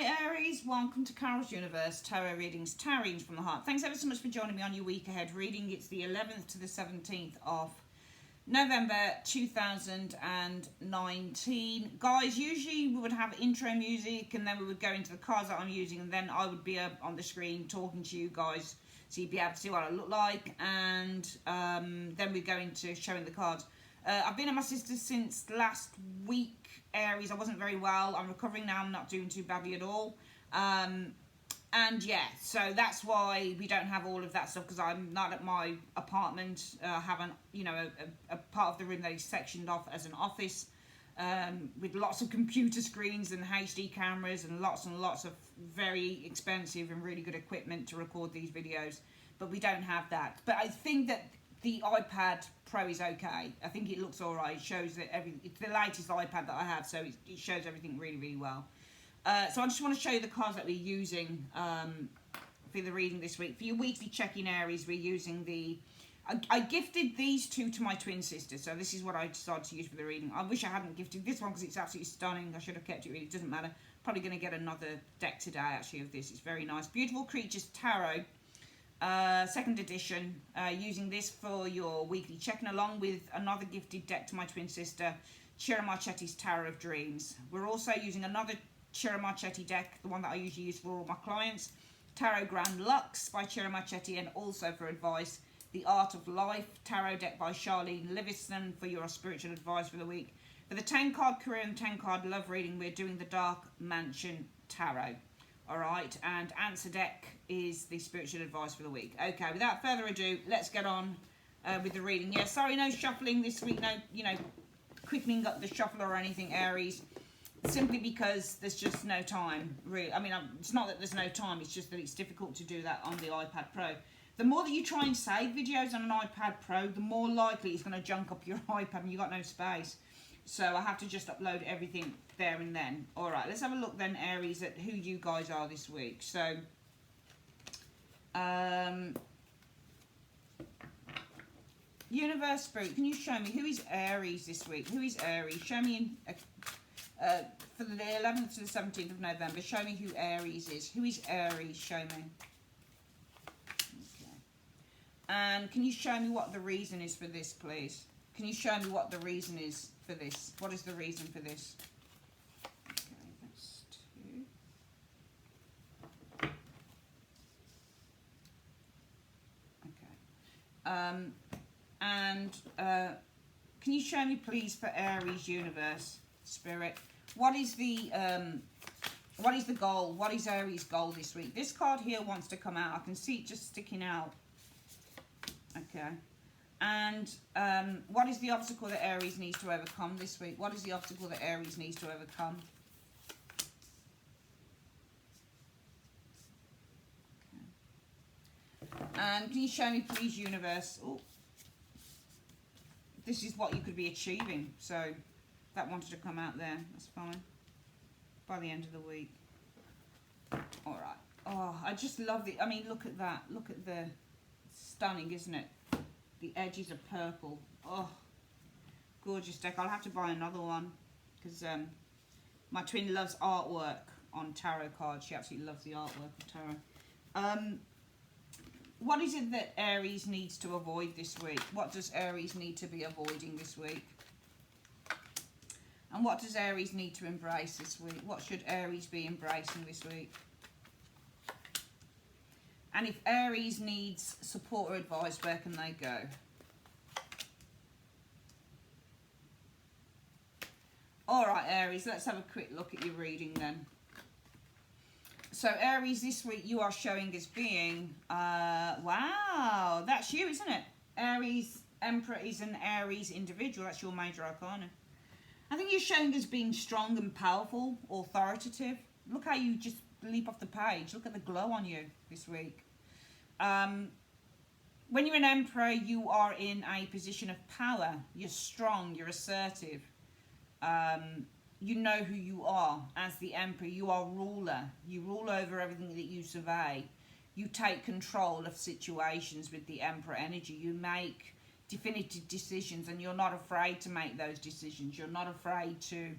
Hi Aries, welcome to Carol's Universe, Tarot Readings, Tarot Readings from the Heart. Thanks ever so much for joining me on your week ahead reading. It's the 11th to the 17th of November 2019. Guys, usually we would have intro music and then we would go into the cards that I'm using and then I would be up on the screen talking to you guys so you'd be able to see what I look like, and then we go into showing the cards. I've been at my sister's since last week, Aries. I wasn't very well. I'm recovering now. I'm not doing too badly at all. And yeah, so that's why we don't have all of that stuff, because I'm not at my apartment. I haven't, you know, a part of the room that is sectioned off as an office with lots of computer screens and HD cameras and lots of very expensive and really good equipment to record these videos. But we don't have that. But I think that the iPad Pro is okay. I think it looks all right. It shows that it's the latest iPad that I have, so it shows everything really, really well. So I just want to show you the cards that we're using for the reading this week. For your weekly check-in, Aries, we're using the... I gifted these two to my twin sister, so this is what I decided to use for the reading. I wish I hadn't gifted this one because it's absolutely stunning. I should have kept it, really. It doesn't matter. Probably going to get another deck today, actually, of this. It's very nice. Beautiful Creatures Tarot. Second edition, using this for your weekly check-in, along with another gifted deck to my twin sister, Chiara Marchetti's Tarot of Dreams. We're also using another Chiara Marchetti deck, the one that I usually use for all my clients, Tarot Grand Lux by Chiara Marchetti, and also for advice, The Art of Life Tarot deck by Charlene Livingston for your spiritual advice for the week. For the 10-card career and 10-card love reading, we're doing the Dark Mansion Tarot. Alright, and answer deck is the spiritual advice for the week. Okay, without further ado, let's get on with the reading. Yeah, sorry, no shuffling this week, no, you know, quickening up the shuffle or anything, Aries. Simply because there's just no time, really. I mean, it's not that there's no time, it's just that it's difficult to do that on the iPad Pro. The more that you try and save videos on an iPad Pro, the more likely it's going to junk up your iPad and you've got no space. So I have to just upload everything there and then. Alright, let's have a look then, Aries, at who you guys are this week. So, Universe Spirit, can you show me who is Aries this week? Who is Aries? Show me for the 11th to the 17th of November. Show me who Aries is. Who is Aries? Show me. Okay. And can you show me what the reason is for this, please? Can you show me what the reason is for this? What is the reason for this? Okay, that's two. Okay. Can you show me, please, for Aries Universe Spirit, what is the goal? What is Aries' goal this week? This card here wants to come out. I can see it just sticking out. Okay. And what is the obstacle that Aries needs to overcome this week? What is the obstacle that Aries needs to overcome? Okay. And can you show me, please, Universe? Oh, this is what you could be achieving. So that wanted to come out there. That's fine. By the end of the week. All right. Oh, I just love the... I mean, look at that. Look at the... Stunning, isn't it? The edges are purple. Oh, gorgeous deck. I'll have to buy another one because my twin loves artwork on tarot cards. She absolutely loves the artwork of tarot. What is it that Aries needs to avoid this week? What does Aries need to be avoiding this week? And what does Aries need to embrace this week? What should Aries be embracing this week? And if Aries needs support or advice, where can they go? Alright, Aries, let's have a quick look at your reading then. So, Aries, this week you are showing as being... wow, that's you, isn't it? Aries Emperor is an Aries individual. That's your major arcana. I think you're showing as being strong and powerful, authoritative. Look how you just leap off the page. Look at the glow on you this week. When you're an Emperor, you are in a position of power. You're strong, you're assertive. You know who you are as the Emperor. You are ruler. You rule over everything that you survey. You take control of situations with the Emperor energy. You make definitive decisions and you're not afraid to make those decisions. You're not afraid to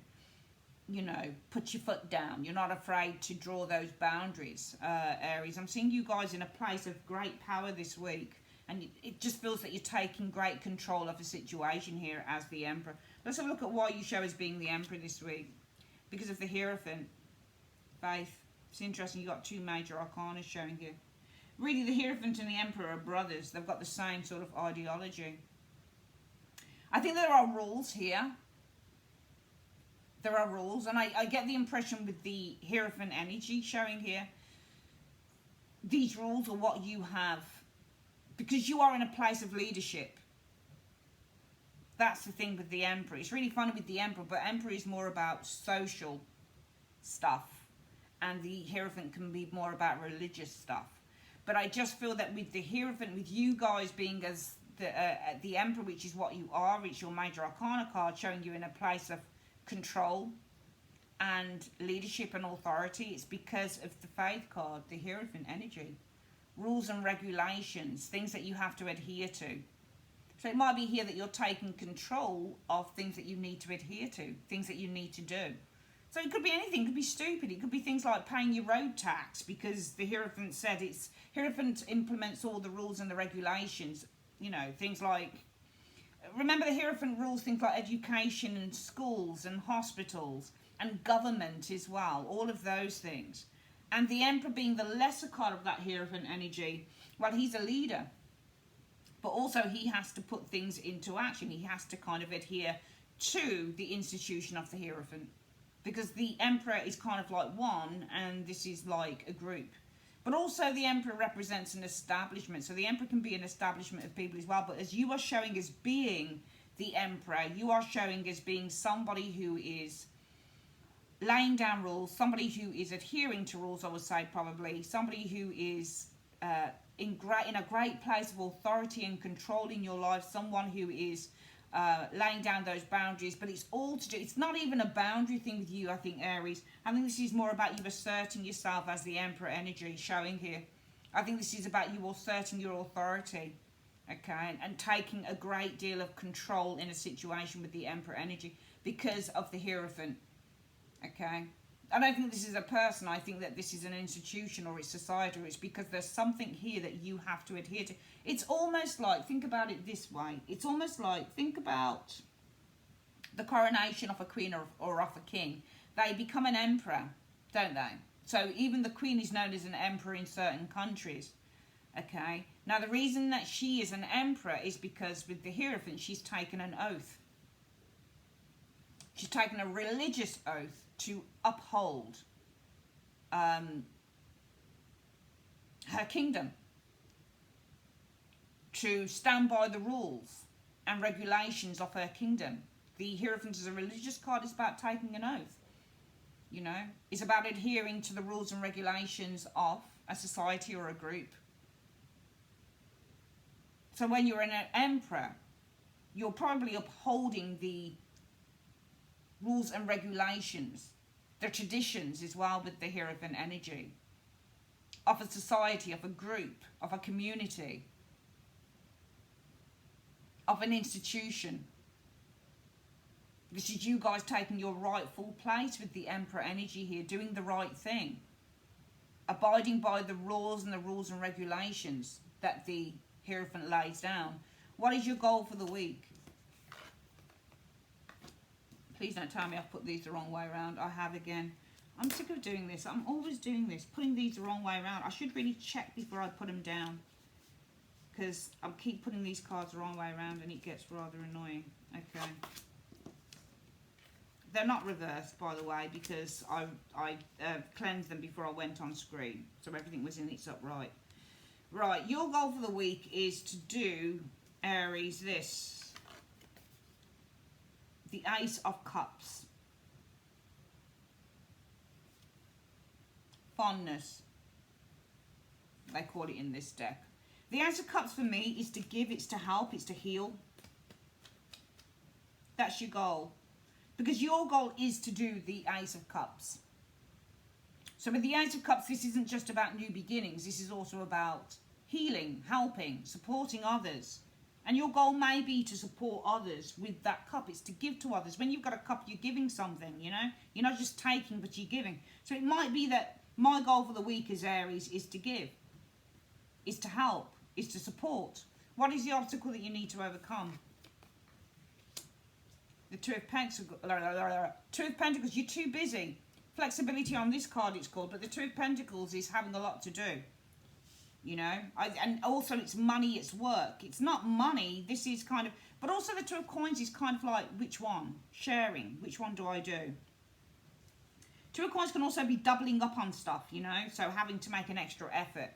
you know, put your foot down. You're not afraid to draw those boundaries, Aries. I'm seeing you guys in a place of great power this week. And it just feels that you're taking great control of the situation here as the Emperor. Let's have a look at why you show as being the Emperor this week. Because of the Hierophant. Faith. It's interesting, you've got two major arcana showing here. Really, the Hierophant and the Emperor are brothers. They've got the same sort of ideology. I think there are rules here. There are rules. And I get the impression with the Hierophant energy showing here. These rules are what you have. Because you are in a place of leadership. That's the thing with the Emperor. It's really funny with the Emperor, but Emperor is more about social stuff. And the Hierophant can be more about religious stuff. But I just feel that with the Hierophant, with you guys being as the Emperor, which is what you are, it's your major arcana card, showing you in a place of control and leadership and authority. It's because of the Faith card, the Hierophant energy. Rules and regulations, things that you have to adhere to. So it might be here that you're taking control of things that you need to adhere to, things that you need to do. So it could be anything, it could be stupid. It could be things like paying your road tax because the Hierophant said it's... Hierophant implements all the rules and the regulations. You know, things like... Remember the Hierophant rules things like education and schools and hospitals and government as well. All of those things. And the Emperor being the lesser card of that Hierophant energy, well, he's a leader. But also he has to put things into action. He has to kind of adhere to the institution of the Hierophant. Because the Emperor is kind of like one, and this is like a group. But also the Emperor represents an establishment. So the Emperor can be an establishment of people as well. But as you are showing as being the Emperor, you are showing as being somebody who is laying down rules, somebody who is adhering to rules, I would say probably, somebody who is in a great place of authority and control in your life, someone who is laying down those boundaries. But it's all to do, it's not even a boundary thing with you, I think, Aries. I think this is more about you asserting yourself as the Emperor energy showing here. I think this is about you asserting your authority, okay, and taking a great deal of control in a situation with the Emperor energy because of the Hierophant. Okay, I don't think this is a person. I think that this is an institution or it's society, or it's because there's something here that you have to adhere to. It's almost like, think about it this way. It's almost like, think about the coronation of a queen or of a king. They become an emperor, don't they? So even the queen is known as an emperor in certain countries. Okay, now the reason that she is an emperor is because with the Hierophant, she's taken an oath. She's taken a religious oath to uphold her kingdom, to stand by the rules and regulations of her kingdom. The Hierophant is a religious card. It's about taking an oath, you know. It's about adhering to the rules and regulations of a society or a group. So when you're an emperor, you're probably upholding the rules and regulations, the traditions as well with the Hierophant energy, of a society, of a group, of a community, of an institution. This is you guys taking your rightful place with the Emperor energy here, doing the right thing, abiding by the laws and the rules and regulations that the Hierophant lays down. What is your goal for the week? Please don't tell me I've put these the wrong way around. I have again. I'm sick of doing this. I'm always doing this, putting these the wrong way around. I should really check before I put them down, because I keep putting these cards the wrong way around and it gets rather annoying. Okay. They're not reversed, by the way, because I cleansed them before I went on screen. So everything was in its upright. Right, your goal for the week is to do, Aries, this. The Ace of Cups. Fondness. They call it in this deck. The Ace of Cups for me is to give, it's to help, it's to heal. That's your goal. Because your goal is to do the Ace of Cups. So with the Ace of Cups, this isn't just about new beginnings. This is also about healing, helping, supporting others. And your goal may be to support others with that cup. It's to give to others. When you've got a cup, you're giving something, you know. You're not just taking, but you're giving. So it might be that my goal for the week as Aries is to give, is to help, is to support. What is the obstacle that you need to overcome? The Two of Pentacles. Two of Pentacles, you're too busy. Flexibility on this card it's called, but the Two of Pentacles is having a lot to do. You know, and also it's money, it's work. It's not money, this is kind of, but also the Two of Coins is kind of like, which one? Sharing, which one do I do? Two of Coins can also be doubling up on stuff, you know, so having to make an extra effort.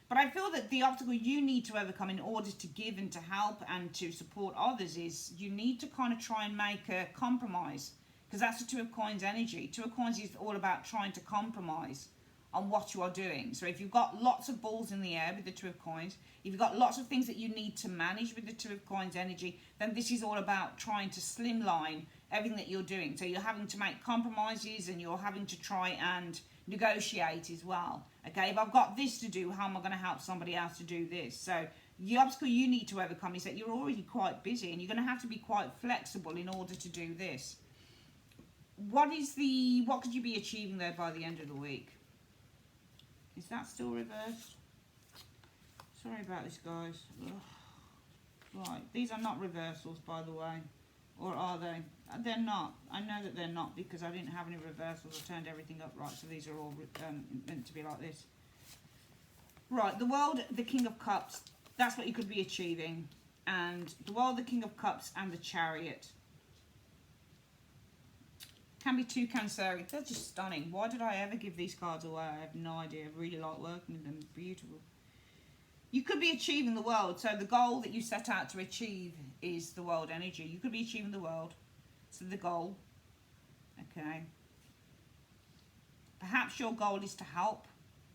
But I feel that the obstacle you need to overcome in order to give and to help and to support others is you need to kind of try and make a compromise, because that's the Two of Coins energy. Two of Coins is all about trying to compromise on what you are doing. So if you've got lots of balls in the air with the Two of Coins, if you've got lots of things that you need to manage with the Two of Coins energy, then this is all about trying to slimline everything that you're doing. So you're having to make compromises and you're having to try and negotiate as well. Okay, if I've got this to do, how am I going to help somebody else to do this? So the obstacle you need to overcome is that you're already quite busy and you're going to have to be quite flexible in order to do this. What could you be achieving there by the end of the week? Is that still reversed? Sorry about this, guys. Ugh. Right, these are not reversals, by the way. Or are they? They're not. I know that they're not because I didn't have any reversals. I turned everything up right, so these are all meant to be like this. Right, the World, the King of Cups. That's what you could be achieving. And the World, the King of Cups, and the Chariot. Can be two Canceri. They're just stunning. Why did I ever give these cards away? I have no idea. I really like working with them. Beautiful. You could be achieving the world. So the goal that you set out to achieve is the world energy. You could be achieving the world. So the goal. Okay. Perhaps your goal is to help.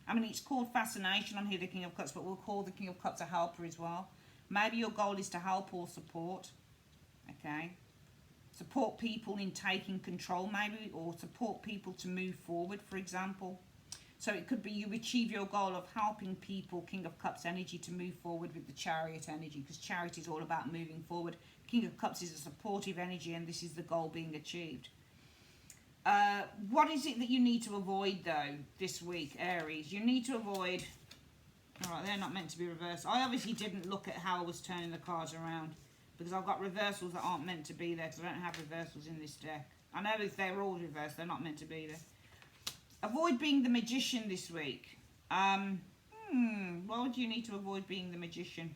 I mean, it's called fascination on here, the King of Cups, but we'll call the King of Cups a helper as well. Maybe your goal is to help or support. Okay. Support people in taking control maybe, or support people to move forward, for example. So it could be you achieve your goal of helping people, King of Cups energy, to move forward with the Chariot energy, because Chariot is all about moving forward. King of Cups is a supportive energy, and this is the goal being achieved. What is it that you need to avoid, though, this week, Aries? You need to avoid... All right, they're not meant to be reversed. I obviously didn't look at how I was turning the cards around, because I've got reversals that aren't meant to be there, because I don't have reversals in this deck. I know if they're all reversed, they're not meant to be there. Avoid being the Magician this week. Why would you need to avoid being the Magician?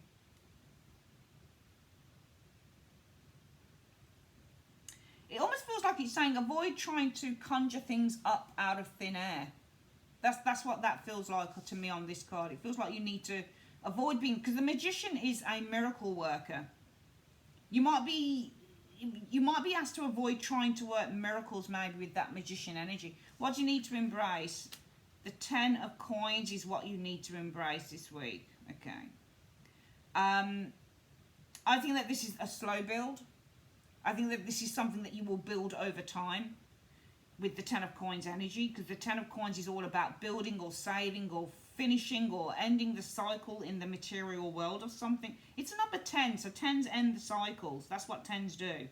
It almost feels like it's saying avoid trying to conjure things up out of thin air. That's what that feels like to me on this card. It feels like you need to avoid being... Because the Magician is a miracle worker. You might be asked to avoid trying to work miracles maybe with that Magician energy. What do you need to embrace? The 10 of Coins is what you need to embrace this week. Okay. I think that this is a slow build. I think that this is something that you will build over time with the 10 of Coins energy, because the 10 of Coins is all about building or saving or finishing or ending the cycle in the material world of something. It's a number 10, so 10s end the cycles. That's what 10s do.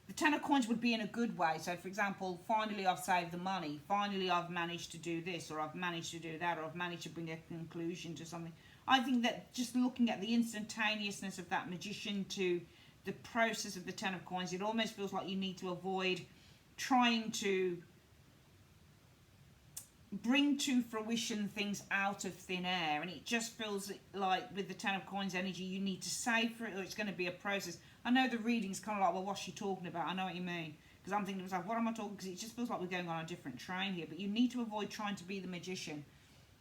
The 10 of Coins would be in a good way. So, for example, finally I've saved the money. Finally I've managed to do this, or I've managed to do that, or I've managed to bring a conclusion to something. I think that just looking at the instantaneousness of that Magician to the process of the 10 of Coins, it almost feels like you need to avoid trying to bring to fruition things out of thin air. And it just feels like with the 10 of Coins energy, you need to save for it, or it's going to be a process. I know the reading's kind of like, well, what's she talking about? I know what you mean. Because I'm thinking to myself, what am I talking? Because it just feels like we're going on a different train here. But you need to avoid trying to be the Magician.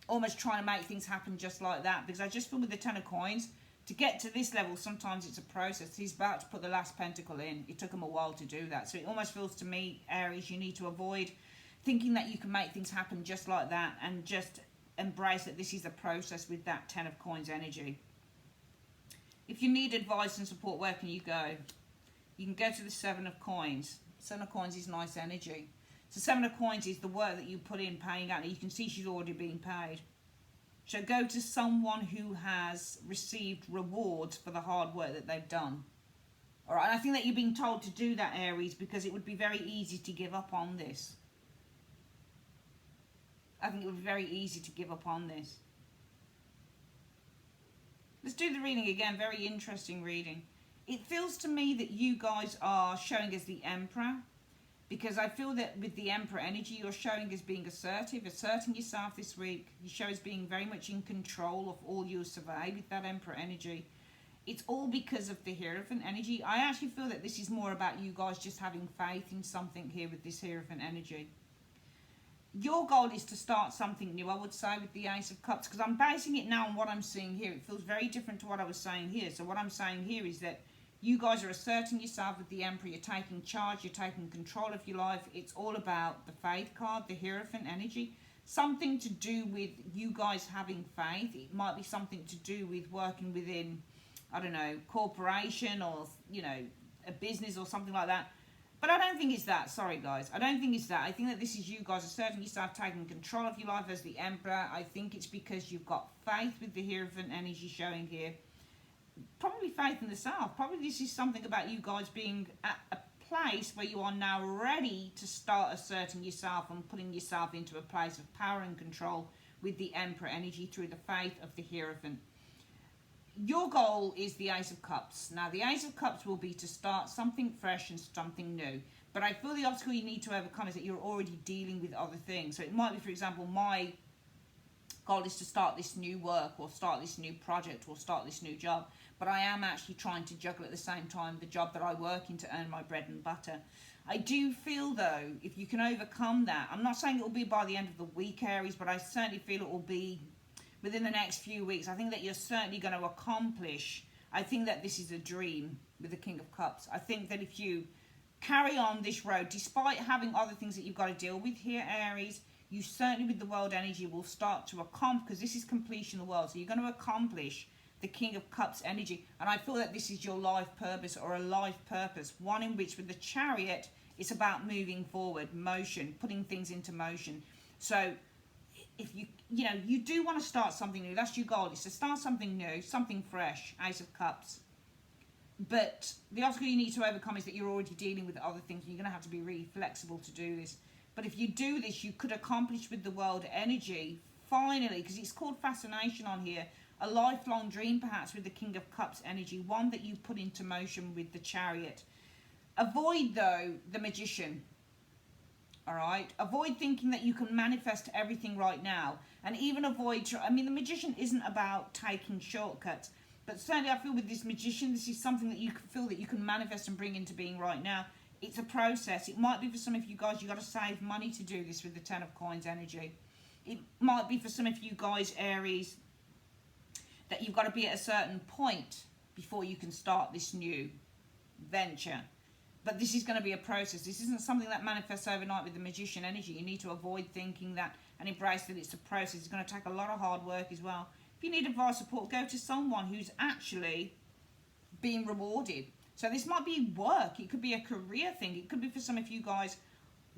Almost trying to make things happen just like that. Because I just feel with the 10 of Coins, to get to this level, sometimes it's a process. He's about to put the last pentacle in. It took him a while to do that. So it almost feels to me, Aries, you need to avoid thinking that you can make things happen just like that, and just embrace that this is a process with that 10 of Coins energy. If you need advice and support, where can you go? You can go to the 7 of Coins. 7 of Coins is nice energy. So 7 of Coins is the work that you put in, paying out. You can see she's already being paid. So go to someone who has received rewards for the hard work that they've done. All right, and I think that you're being told to do that, Aries, because it would be very easy to give up on this. I think it would be very easy to give up on this. Let's do the reading again. Very interesting reading. It feels to me that you guys are showing as the Emperor, because I feel that with the Emperor energy, you're showing as being assertive, asserting yourself this week. You show as being very much in control of all you survey with that Emperor energy. It's all because of the Hierophant energy. I actually feel that this is more about you guys just having faith in something here with this Hierophant energy. Your goal is to start something new, I would say, with the Ace of Cups, because I'm basing it now on what I'm seeing here. It feels very different to what I was saying here. So what I'm saying here is that you guys are asserting yourself with the Emperor. You're taking charge. You're taking control of your life. It's all about the Faith card, the Hierophant energy. Something to do with you guys having faith. It might be something to do with working within, I don't know, corporation or, you know, a business or something like that. But I don't think it's that. Sorry, guys. I don't think it's that. I think that this is you guys asserting yourself, taking control of your life as the Emperor. I think it's because you've got faith with the Hierophant energy showing here. Probably faith in the self. Probably this is something about you guys being at a place where you are now ready to start asserting yourself and putting yourself into a place of power and control with the Emperor energy through the faith of the Hierophant. Your goal is the Ace of Cups. Now, the Ace of Cups will be to start something fresh and something new. But I feel the obstacle you need to overcome is that you're already dealing with other things. So it might be, for example, my goal is to start this new work or start this new project or start this new job. But I am actually trying to juggle at the same time the job that I work in to earn my bread and butter. I do feel, though, if you can overcome that, I'm not saying it will be by the end of the week, Aries, but I certainly feel it will be within the next few weeks. I think that you're certainly going to accomplish. I think that this is a dream with the King of Cups. I think that if you carry on this road, despite having other things that you've got to deal with here, Aries, you certainly with the world energy will start to accomplish, because this is completion of the world. So you're going to accomplish the King of Cups energy. And I feel that this is your life purpose or a life purpose. One in which with the Chariot, it's about moving forward, motion, putting things into motion. So if you do want to start something new, that's your goal, is to start something new, something fresh, Ace of Cups. But the obstacle you need to overcome is that you're already dealing with other things. You're going to have to be really flexible to do this. But if you do this, you could accomplish with the world energy, finally, because it's called fascination on here, a lifelong dream perhaps with the King of Cups energy, one that you put into motion with the Chariot. Avoid, though, the Magician. All right, avoid thinking that you can manifest everything right now, and even avoid, I mean, the Magician isn't about taking shortcuts, but certainly I feel with this Magician, this is something that you can feel that you can manifest and bring into being right now. It's a process. It might be for some of you guys, you've got to save money to do this with the Ten of Coins energy. It might be for some of you guys, Aries, that you've got to be at a certain point before you can start this new venture. But this is going to be a process. This isn't something that manifests overnight with the Magician energy. You need to avoid thinking that and embrace that it's a process. It's going to take a lot of hard work as well. If you need advice, support, go to someone who's actually being rewarded. So this might be work. It could be a career thing. It could be for some of you guys.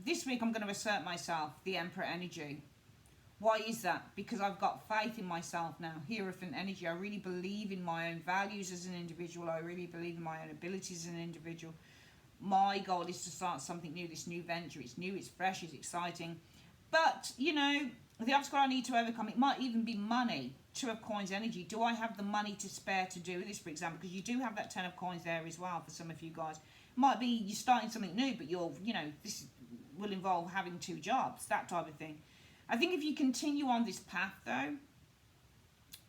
This week I'm going to assert myself, the Emperor energy. Why is that? Because I've got faith in myself now. Hierophant energy. I really believe in my own values as an individual. I really believe in my own abilities as an individual. My goal is to start something new, this new venture. It's new, it's fresh, it's exciting. But, you know, the obstacle I need to overcome, it might even be money. Two of Coins energy. Do I have the money to spare to do this, for example? Because you do have that Ten of Coins there as well for some of you guys. It might be you're starting something new, but you're, you know, this will involve having two jobs, that type of thing. I think if you continue on this path, though,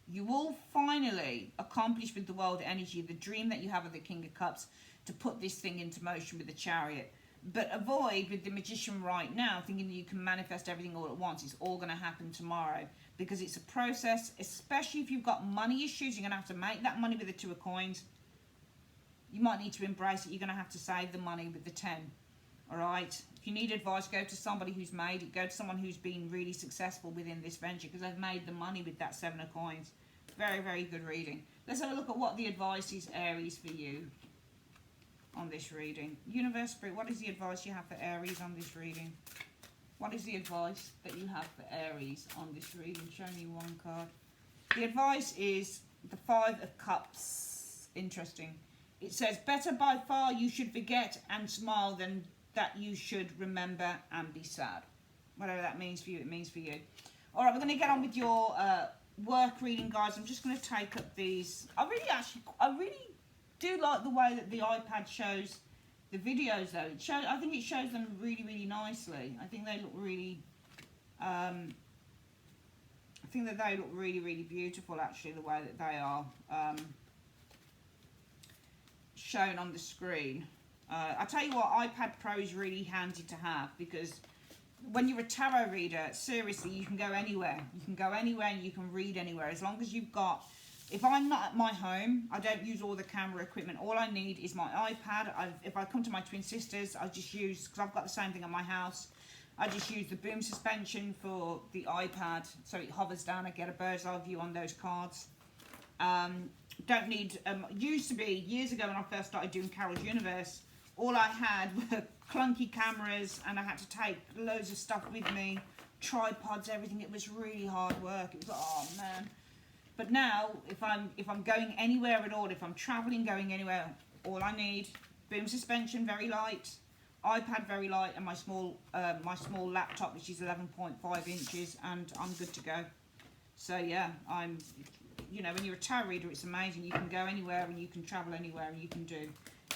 you will finally accomplish with the world energy the dream that you have of the King of Cups, to put this thing into motion with the Chariot. But avoid with the Magician right now thinking that you can manifest everything all at once. It's all going to happen tomorrow, because it's a process, especially if you've got money issues. You're going to have to make that money with the Two of Coins. You might need to embrace it. You're going to have to save the money with the 10. All right? If you need advice, go to somebody who's made it. Go to someone who's been really successful within this venture, because they've made the money with that 7 of Coins. Very, very good reading. Let's have a look at what the advice is, Aries, for you on this reading. Universe, Spirit, what is the advice you have for Aries on this reading? What is the advice that you have for Aries on this reading? Show me one card. The advice is the 5 of Cups. Interesting. It says, better by far you should forget and smile than that you should remember and be sad. Whatever that means for you, it means for you. All right, we're going to get on with your work reading, guys. I'm just going to take up these. I really do like the way that the iPad shows the videos, though. I think it shows them really, really nicely. I think they look really, really, really beautiful, actually, the way that they are shown on the screen. I tell you what, iPad Pro is really handy to have, because when you're a tarot reader, seriously, you can go anywhere. You can go anywhere and you can read anywhere. As long as you've got... If I'm not at my home, I don't use all the camera equipment. All I need is my iPad. If I come to my twin sisters, I just use... Because I've got the same thing at my house. I just use the boom suspension for the iPad. So it hovers down. I get a bird's eye view on those cards. Don't need... used to be, years ago when I first started doing Carol's Universe, all I had were clunky cameras, and I had to take loads of stuff with me, tripods, everything. It was really hard work. It was like, oh man. But now, if I'm going anywhere at all, if I'm traveling, going anywhere, all I need, boom suspension, very light, iPad, very light, and my small laptop, which is 11.5 inches, and I'm good to go. So yeah, you know, when you're a tarot reader, it's amazing. You can go anywhere and you can travel anywhere and you can do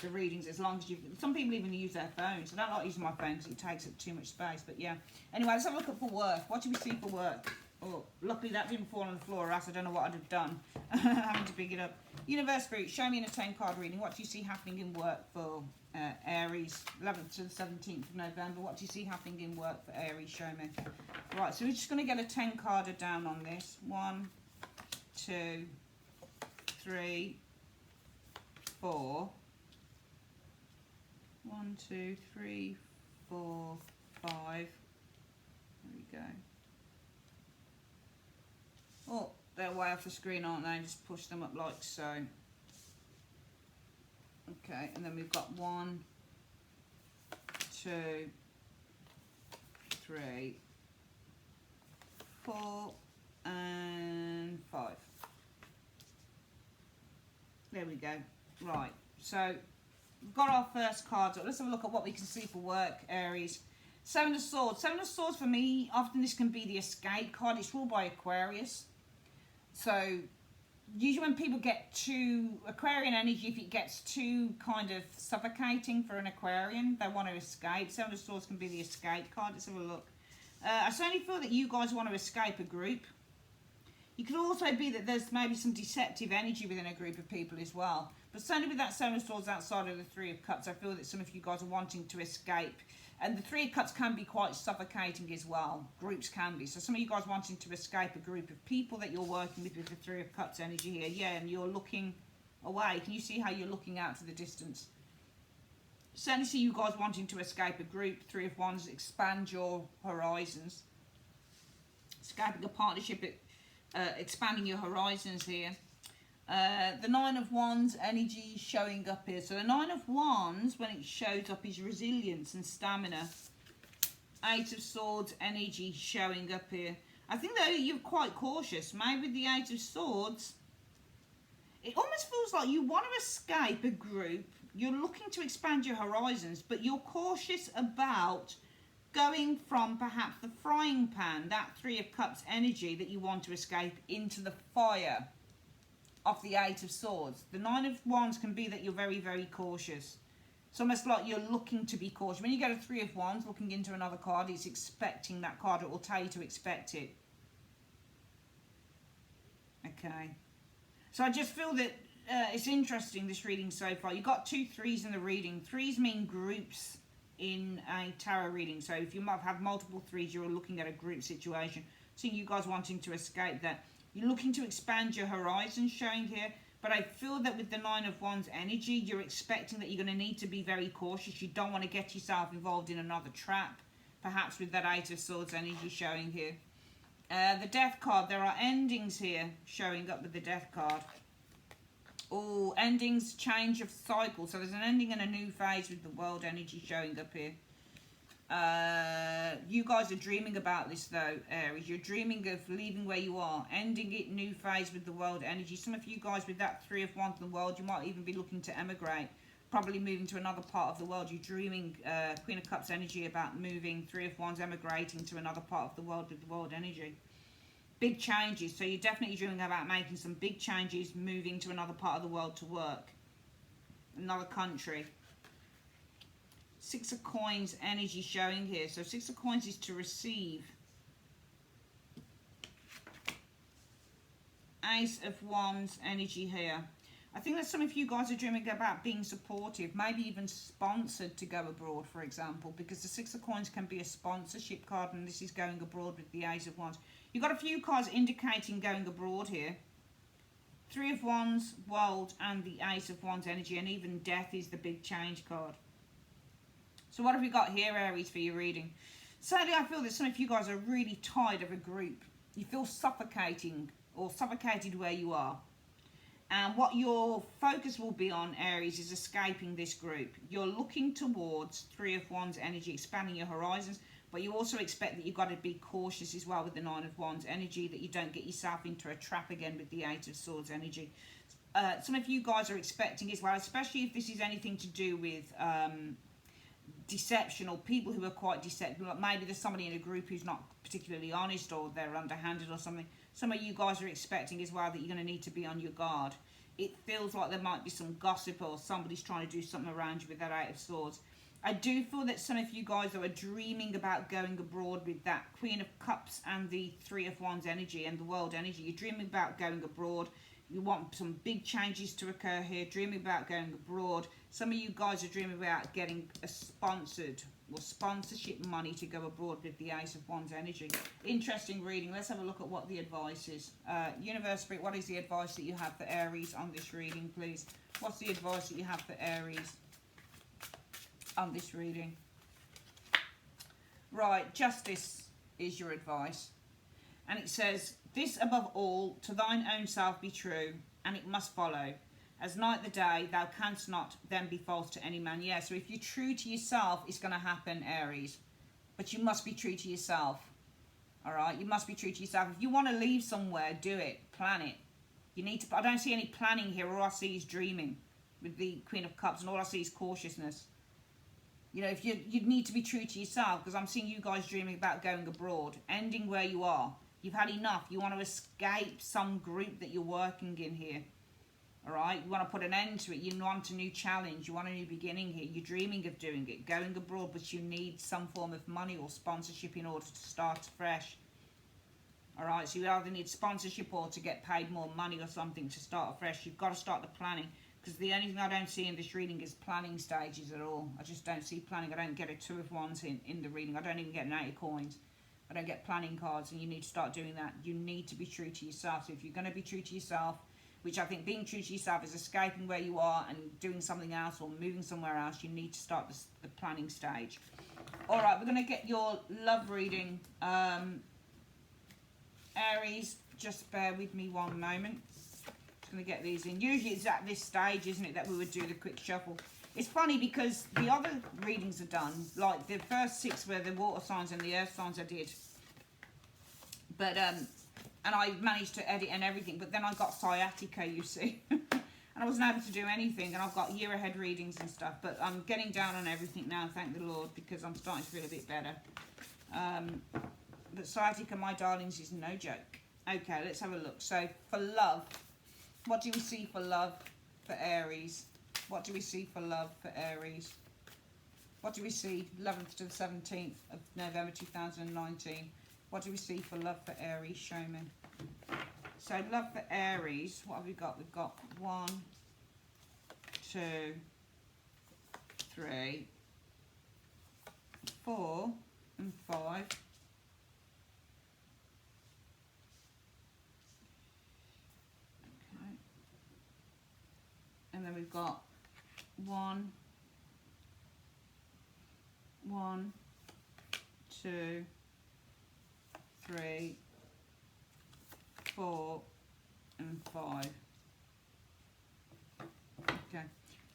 the readings as long as you... Some people even use their phones. I don't like using my phone because it takes up too much space, but yeah. Anyway, let's have a look at for work. What do we see for work? Oh, luckily that didn't fall on the floor, or else I don't know what I'd have done. Having to pick it up. Universe Spirit, show me in a 10-card reading. What do you see happening in work for Aries, 11th to the 17th of November? What do you see happening in work for Aries? Show me. Right, so we're just going to get a 10-carder down on this. 1, 2, 3, 4. 1, 2, 3, 4, 5. There we go. Oh, they're way off the screen, aren't they? Just push them up like so. Okay, and then we've got 1, 2, 3, 4, and 5. There we go. Right, so we've got our first cards up. Let's have a look at what we can see for work, Aries. 7 of Swords. 7 of Swords for me, often this can be the escape card. It's ruled by Aquarius. So usually when people get too Aquarian energy, if it gets too kind of suffocating for an Aquarian, they want to escape. 7 of Swords can be the escape card. Let's have a look. I certainly feel that you guys want to escape a group. You could also be that there's maybe some deceptive energy within a group of people as well. But certainly with that 7 of Swords outside of the 3 of Cups, I feel that some of you guys are wanting to escape. And the 3 of Cups can be quite suffocating as well. Groups can be. So some of you guys wanting to escape a group of people that you're working with the 3 of Cups energy here. Yeah, and you're looking away. Can you see how you're looking out to the distance? Certainly see you guys wanting to escape a group. 3 of Wands, expand your horizons. Escaping a partnership, expanding your horizons here. The 9 of Wands energy showing up here. So the 9 of Wands, when it shows up, is resilience and stamina. 8 of Swords energy showing up here. I think though you're quite cautious. Maybe the 8 of Swords, it almost feels like you want to escape a group. You're looking to expand your horizons, but you're cautious about going from perhaps the frying pan, that 3 of Cups energy that you want to escape, into the fire of the 8 of Swords. The 9 of Wands can be that you're very, very cautious. It's almost like you're looking to be cautious. When you get a 3 of Wands looking into another card, it's expecting that card. It will tell you to expect it. Okay. So I just feel that it's interesting, this reading so far. You've got 2 3s in the reading. 3s mean groups in a tarot reading. So if you might have multiple 3s, you're looking at a group situation. So you guys wanting to escape that. You're looking to expand your horizons showing here. But I feel that with the 9 of Wands energy, you're expecting that you're going to need to be very cautious. You don't want to get yourself involved in another trap. Perhaps with that 8 of Swords energy showing here. The Death card. There are endings here showing up with the Death card. Oh, endings, change of cycle. So there's an ending and a new phase with the World energy showing up here. You guys are dreaming about this though, Aries. You're dreaming of leaving where you are, ending it, new phase with the world energy. Some of you guys with that Three of Wands in the world, you might even be looking to emigrate, probably moving to another part of the world. You're dreaming, Queen of Cups energy, about moving, Three of Wands, emigrating to another part of the world with the world energy. Big changes. So you're definitely dreaming about making some big changes, moving to another part of the world to work, another country. Six of Coins energy showing here. So Six of Coins is to receive. Ace of Wands energy here. I think that some of you guys are dreaming about being supportive, maybe even sponsored to go abroad, for example, because the Six of Coins can be a sponsorship card, and this is going abroad with the Ace of Wands. You've got a few cards indicating going abroad here. Three of Wands, World, and the Ace of Wands energy, and even Death is the big change card. So what have we got here, Aries, for your reading? Sadly, I feel that some of you guys are really tired of a group. You feel suffocating or suffocated where you are. And what your focus will be on, Aries, is escaping this group. You're looking towards Three of Wands energy, expanding your horizons, but you also expect that you've got to be cautious as well with the Nine of Wands energy, that you don't get yourself into a trap again with the Eight of Swords energy. Some of you guys are expecting as well, especially if this is anything to do with deception, or people who are quite deceptive. Like maybe there's somebody in a group who's not particularly honest, or they're underhanded or something. Some of you guys are expecting as well that you're going to need to be on your guard. It feels like there might be some gossip, or somebody's trying to do something around you with that Eight of Swords. I do feel that some of you guys are dreaming about going abroad with that Queen of Cups and the Three of Wands energy and the world energy. You're dreaming about going abroad. You want some big changes to occur here, dreaming about going abroad. Some of you guys are dreaming about getting a sponsored or sponsorship money to go abroad with the Ace of Wands energy. Interesting reading. Let's have a look at what the advice is. Universe Spirit, what is the advice that you have for Aries on this reading, please? What's the advice that you have for Aries on this reading? Right, Justice is your advice. And it says, this above all, to thine own self be true, and it must follow. As night the day, thou canst not then be false to any man. Yeah, so if you're true to yourself, it's going to happen, Aries. But you must be true to yourself. All right? You must be true to yourself. If you want to leave somewhere, do it. Plan it. You need to. I don't see any planning here. All I see is dreaming with the Queen of Cups, and all I see is cautiousness. You know, if you need to be true to yourself, because I'm seeing you guys dreaming about going abroad, ending where you are. You've had enough. You want to escape some group that you're working in here. All right? You want to put an end to it. You want a new challenge. You want a new beginning here. You're dreaming of doing it, going abroad, but you need some form of money or sponsorship in order to start fresh. All right? So you either need sponsorship or to get paid more money or something to start fresh. You've got to start the planning, because the only thing I don't see in this reading is planning stages at all. I just don't see planning. I don't get a Two of Wands in the reading. I don't even get an Eight of Coins. I don't get planning cards, and you need to start doing that. You need to be true to yourself. So if you're going to be true to yourself, which I think being true to yourself is escaping where you are and doing something else or moving somewhere else, you need to start the planning stage. All right, we're going to get your love reading. Aries, just bear with me one moment. Just going to get these in. Usually it's at this stage, isn't it, that we would do the quick shuffle. It's funny because the other readings are done, like the first 6 were the water signs and the earth signs I did. But, and I managed to edit and everything, but then I got sciatica, you see. And I wasn't able to do anything, and I've got year ahead readings and stuff, but I'm getting down on everything now, thank the Lord, because I'm starting to feel a bit better. But sciatica, my darlings, is no joke. Okay, let's have a look. So, for love, what do we see for love for Aries? What do we see for love for Aries? What do we see 11th to the 17th of November 2019? What do we see for love for Aries? Show me. So love for Aries, what have we got? We've got 1, 2, 3, 4, and 5. Okay. And then we've got 1, 2, 3, 4, and 5. Okay.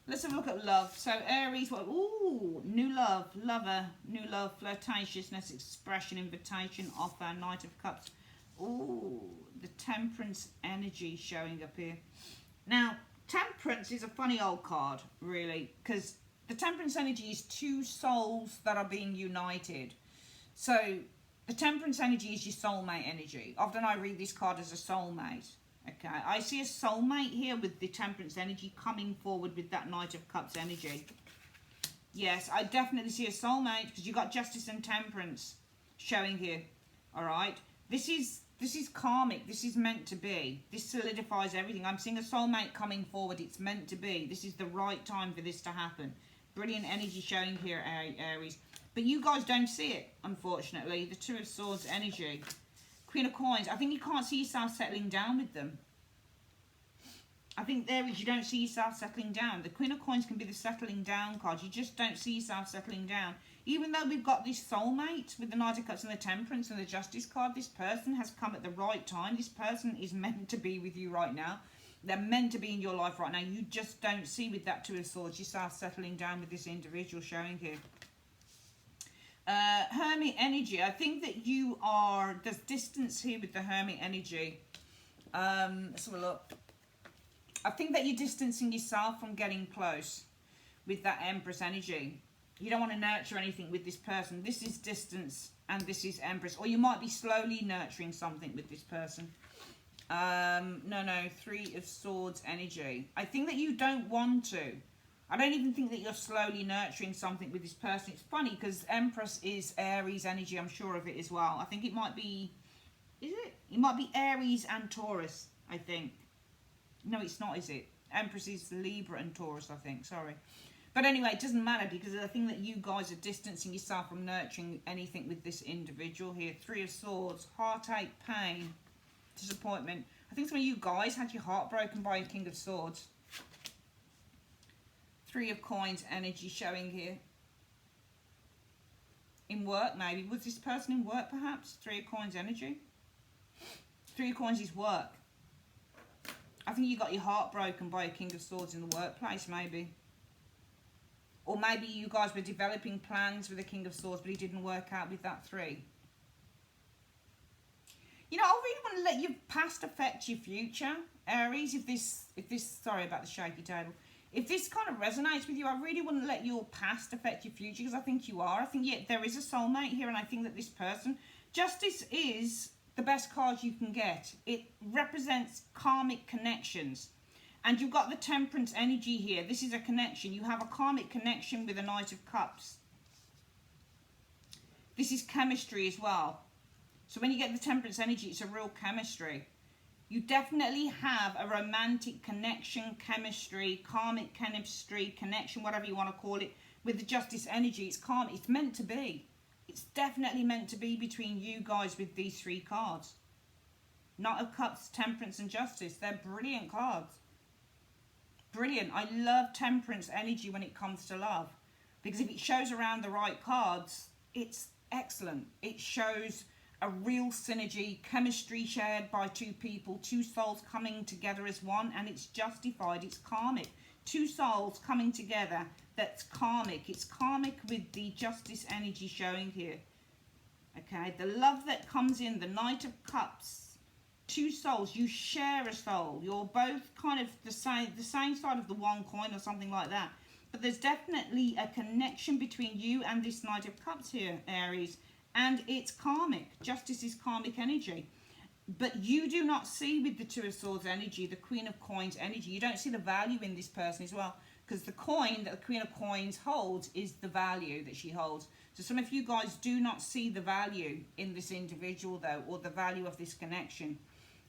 Let's have a look at love. So Aries, what? Ooh, new love, lover, new love, flirtatiousness, expression, invitation, offer, Knight of Cups. Ooh, the Temperance energy showing up here. Now, Temperance is a funny old card, really, because the Temperance energy is two souls that are being united. So the Temperance energy is your soulmate energy. Often I read this card as a soulmate. Okay, I see a soulmate here with the Temperance energy coming forward with that Knight of Cups energy. Yes, I definitely see a soulmate because you've got Justice and Temperance showing here. All right, this is karmic. This is meant to be. This solidifies everything. I'm seeing a soulmate coming forward. It's meant to be. This is the right time for this to happen. Brilliant energy showing here, Aries. But you guys don't see it, unfortunately. The Two of Swords energy. Queen of Coins. I think you can't see yourself settling down with them. I think there is, you don't see yourself settling down. The Queen of Coins can be the settling down card. You just don't see yourself settling down. Even though we've got this soulmate with the Knight of Cups and the Temperance and the Justice card, this person has come at the right time. This person is meant to be with you right now. They're meant to be in your life right now. You just don't see with that Two of Swords yourself settling down with this individual showing here. Hermit energy. I think that you are, there's distance here with the Hermit energy. Let's have a look. I think that you're distancing yourself from getting close with that Empress energy. You don't want to nurture anything with this person. This is distance and this is Empress. Or you might be slowly nurturing something with this person. No, Three of Swords energy. I think that you don't want to. I don't even think that you're slowly nurturing something with this person. It's funny because Empress is Aries energy. I'm sure of it as well. I think it might be... Is it? It might be Aries and Taurus, I think. No, it's not, is it? Empress is Libra and Taurus, I think. Sorry. But anyway, it doesn't matter because I think that you guys are distancing yourself from nurturing anything with this individual here. Three of Swords, heartache, pain, disappointment. I think some of you guys had your heart broken by a King of Swords. Three of Coins energy showing here. In work, maybe. Was this person in work, perhaps? Three of Coins energy. Three of Coins is work. I think you got your heart broken by a King of Swords in the workplace, maybe. Or maybe you guys were developing plans with a King of Swords, but he didn't work out with that three. You know, I really want to let your past affect your future, Aries. If this, sorry about the shaky table. If this kind of resonates with you, I really wouldn't let your past affect your future because I think you are. I think, yeah, there is a soulmate here, and I think that this person, Justice is the best card you can get. It represents karmic connections. And you've got the Temperance energy here. This is a connection. You have a karmic connection with a Knight of Cups. This is chemistry as well. So when you get the Temperance energy, it's a real chemistry. You definitely have a romantic connection, chemistry, karmic chemistry, connection, whatever you want to call it, with the Justice energy. It's karmic. It's meant to be. It's definitely meant to be between you guys with these three cards. Knight of Cups, Temperance and Justice. They're brilliant cards. Brilliant. I love Temperance energy when it comes to love. Because if it shows around the right cards, it's excellent. It shows a real synergy, chemistry shared by two people, two souls coming together as one, and it's justified. It's karmic. Two souls coming together, that's karmic. It's karmic with the Justice energy showing here. Okay, the love that comes in, the Knight of Cups. Two souls, you share a soul. You're both kind of the same side of the one coin or something like that. But there's definitely a connection between you and this Knight of Cups here, Aries. And it's karmic. Justice is karmic energy. But you do not see with the Two of Swords energy, the Queen of Coins energy. You don't see the value in this person as well. Because the coin that the Queen of Coins holds is the value that she holds. So some of you guys do not see the value in this individual though, or the value of this connection.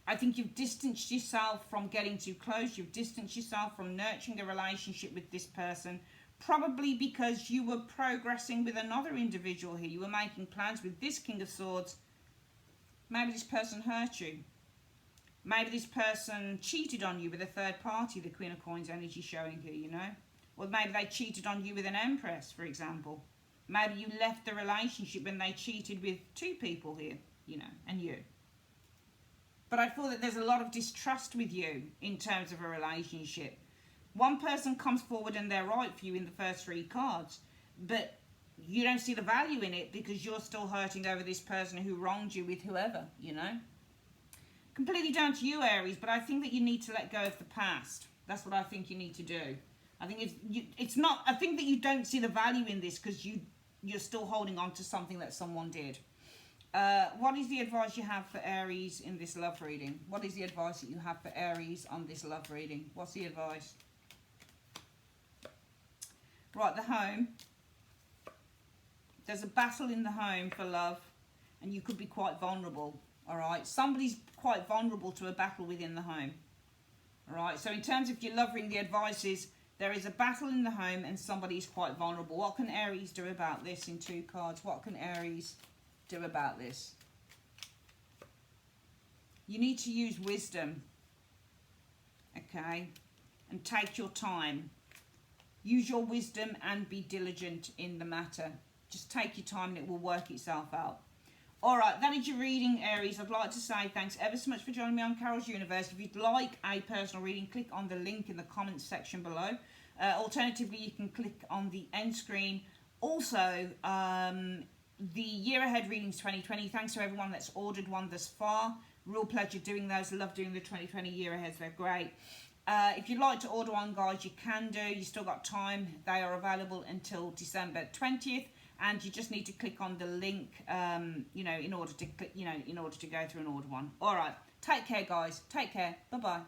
I think you've distanced yourself from getting too close. You've distanced yourself from nurturing a relationship with this person. Probably because you were progressing with another individual here. You were making plans with this King of Swords. Maybe this person hurt you. Maybe this person cheated on you with a third party, the Queen of Coins energy showing here, you know. Or maybe they cheated on you with an Empress, for example. Maybe you left the relationship when they cheated with two people here, you know, and you. But I feel that there's a lot of distrust with you in terms of a relationship. One person comes forward and they're right for you in the first 3 cards, but you don't see the value in it because you're still hurting over this person who wronged you with whoever, you know. Completely down to you, Aries, but I think that you need to let go of the past. That's what I think you need to do. I think it's not. I think that you don't see the value in this because you're still holding on to something that someone did. What is the advice you have for Aries in this love reading? What is the advice that you have for Aries on this love reading? What's the advice? Right, the home. There's a battle in the home for love, and you could be quite vulnerable, all right? Somebody's quite vulnerable to a battle within the home, all right? So in terms of your love reading, the advice is there is a battle in the home and somebody's quite vulnerable. What can Aries do about this in 2 cards? What can Aries do about this? You need to use wisdom, okay? And take your time. Use your wisdom and be diligent in the matter. Just take your time and it will work itself out. All right, that is your reading, Aries. I'd like to say thanks ever so much for joining me on Carol's Universe. If you'd like a personal reading, click on the link in the comments section below. Alternatively, you can click on the end screen. Also, the year ahead readings 2020. Thanks to everyone that's ordered one thus far. Real pleasure doing those. Love doing the 2020 year aheads. They're great. If you'd like to order one, guys, you can do. You still got time. They are available until December 20th. And you just need to click on the link, you know, in order to click, in order to go through and order one. All right. Take care, guys. Take care. Bye-bye.